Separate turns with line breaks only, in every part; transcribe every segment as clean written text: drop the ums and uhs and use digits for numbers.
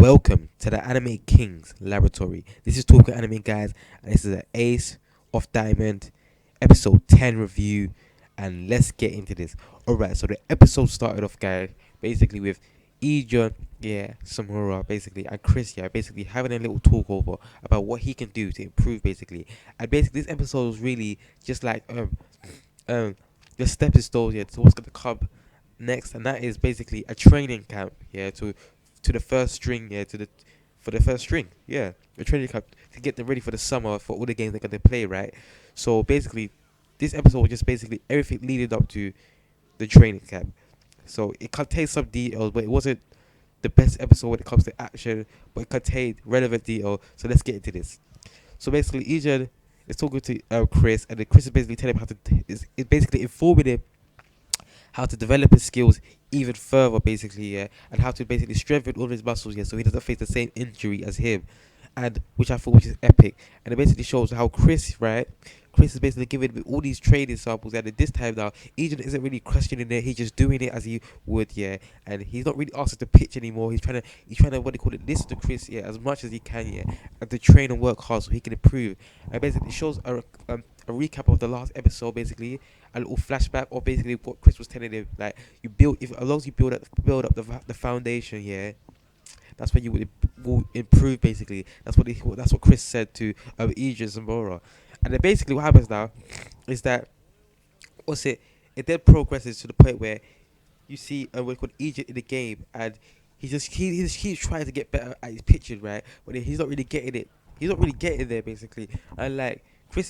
Welcome to the Anime Kings Laboratory. This is Talking Anime Guys, and this is the Ace of Diamond episode 10 review. And let's get into this. Alright, so the episode started off, guys, basically with Eijun, Samura, basically, and Chris, basically having a little talk over about what he can do to improve, basically. And basically, this episode was really just like the stepping stones, to what's gonna come next, and that is basically a training camp, to the first string, for the first string, the training camp to get them ready for the summer for all the games they're gonna play, right? So basically, this episode was just basically everything leading up to the training camp. So it contained some details, but it wasn't the best episode when it comes to action, but it contained relevant detail. So let's get into this. So basically, Eijun is talking to Chris, and then Chris is basically telling him is basically informing him how to develop his skills even further, basically, and how to basically strengthen all his muscles, so he doesn't face the same injury as him, and which is epic, and it basically shows how Chris is basically giving me all these training samples, and at this time now, Eijun isn't really questioning it, he's just doing it as he would, and he's not really asking to pitch anymore, he's trying to, what they call it, listen to Chris, as much as he can, and to train and work hard so he can improve, and basically shows a recap of the last episode, basically, a little flashback of basically what Chris was telling him, like, as long as you build up the foundation, that's when you will improve, basically. That's what Chris said to Eijun Sawamura. And then basically what happens now is that, it then progresses to the point where you see what called Eijun in the game, and he just keeps trying to get better at his pitching, right? But he's not really getting it. He's not really getting there, basically. And like he's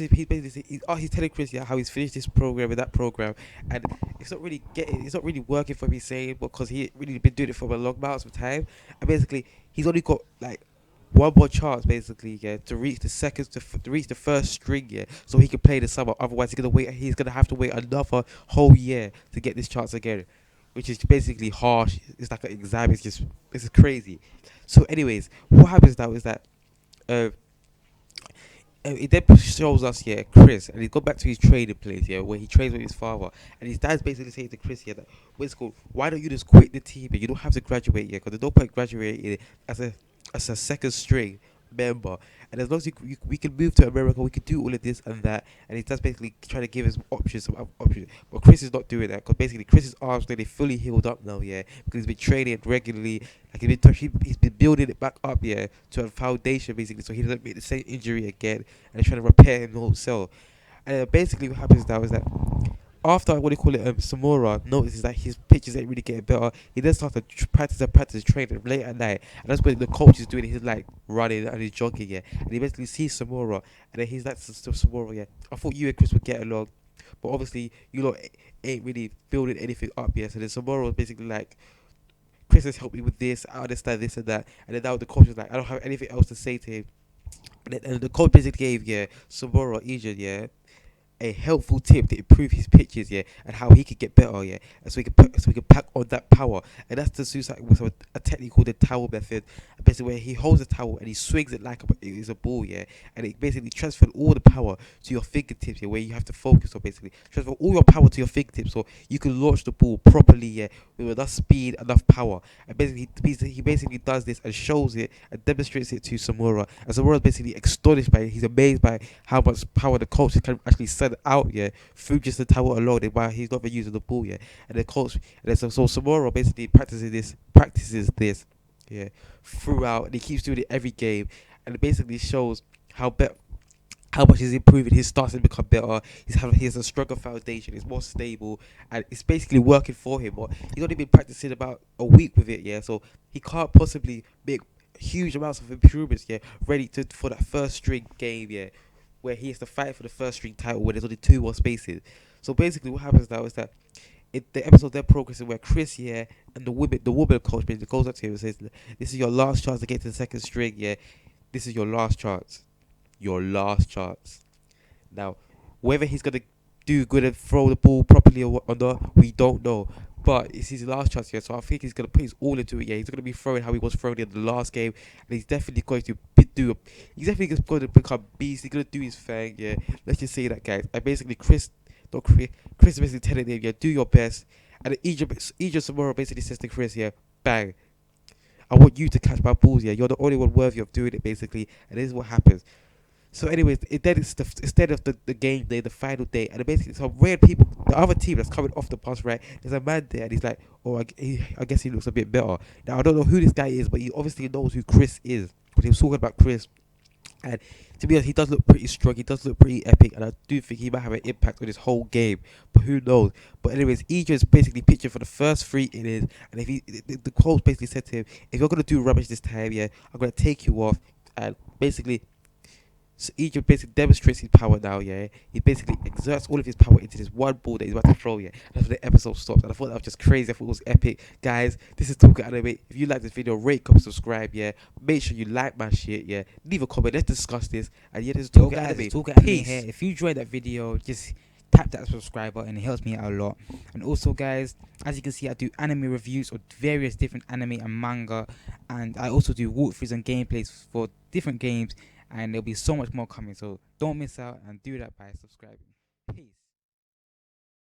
telling Chris how he's finished this program and that program, and it's not really working for me, saying, because he really been doing it for a long amount of time, and basically he's only got like one more chance, basically, to reach to reach the first string, so he can play the summer. Otherwise, he's gonna have to wait another whole year to get this chance again, which is basically harsh. It's like an exam. It's crazy. So, anyways, what happens now is that it then shows us, Chris, and he go back to his training place, where he trains with his father, and his dad's basically saying to Chris, that what's called, why don't you just quit the team? You don't have to graduate, because there's no point graduating as a second string member, and as long as we can move to America, we can do all of this and that, and he's just basically trying to give us some options, but Chris is not doing that, because basically Chris's arms nearly fully healed up now, because he's been training regularly, like he's been building it back up, to a foundation, basically, so he doesn't make the same injury again, and he's trying to repair himself. And basically what happens now is that after, Samura notices that his pitches ain't really getting better, he then starts to practice training late at night, and that's when the coach is doing his like running and he's jogging, and he basically sees Samura, and then he's like to Samura, I thought you and Chris would get along, but obviously you lot ain't really building anything up, so then Samura was basically like, Chris has helped me with this, I understand this and that, and then now the coach was like, I don't have anything else to say to him, and the coach basically gave Samura, Eijun, a helpful tip to improve his pitches, and how he could get better, and so he can pack on that power, and that's the suicide with a technique called the towel method, basically where he holds the towel and he swings it like it is a ball, and it basically transfers all the power to your fingertips, where you have to focus on, basically transfer all your power to your fingertips, so you can launch the ball properly, with enough speed, enough power, and basically he basically does this and shows it and demonstrates it to Samura, and Samura is basically astonished by it. He's amazed by how much power the coach can actually send out, through just the towel alone, and while he's not been using the ball, and the coach, and then so Samura basically practices this, throughout, and he keeps doing it every game, and it basically shows how much he's improving. He's starting to become better. He has a stronger foundation. It's more stable, and it's basically working for him. But he's only been practicing about a week with it, so he can't possibly make huge amounts of improvements, ready for that first string game, where he has to fight for the first string title where there's only 2 more spaces. So basically what happens now is that the episode then progresses where Chris, and the woman coach basically goes up to him and says, this is your last chance to get to the second string, this is your last chance. Your last chance. Now, whether he's going to do good and throw the ball properly or not, we don't know. But it's his last chance, so I think he's going to put his all into it, He's going to be throwing how he was throwing in the last game, and he's definitely going to he's definitely going to become beast, he's going to do his thing, Let's just say that, guys. And basically, Chris is basically telling him, do your best. And then Eijun Sawamura basically says to Chris, bang, I want you to catch my balls. Yeah, you're the only one worthy of doing it, basically. And this is what happens. So, anyways, instead of the game day, the final day, and basically some weird people, the other team that's coming off the bus, right? There's a man there, and he's like, "Oh, I guess he looks a bit better." Now I don't know who this guy is, but he obviously knows who Chris is. But he was talking about Chris, and to be honest, he does look pretty strong. He does look pretty epic, and I do think he might have an impact on this whole game. But who knows? But anyways, Eijun is basically pitching for the first 3 innings, and if the quote basically said to him, "If you're gonna do rubbish this time, yeah, I'm gonna take you off," and basically. So Egypt basically demonstrates his power now, yeah. He basically exerts all of his power into this one ball that he's about to throw, yeah. And that's when the episode stops. And I thought that was just crazy. I thought it was epic. Guys, this is Talking Anime. If you like this video, rate, comment, subscribe, yeah. Make sure you like my shit, yeah. Leave a comment. Let's discuss this. And yeah, this is Talking Anime.
Talking Anime
Peace.
here. If you enjoyed that video, just tap that subscribe button. It helps me out a lot. And also, guys, as you can see, I do anime reviews of various different anime and manga. And I also do walkthroughs and gameplays for different games. And there'll be so much more coming. So don't miss out and do that by subscribing. Peace.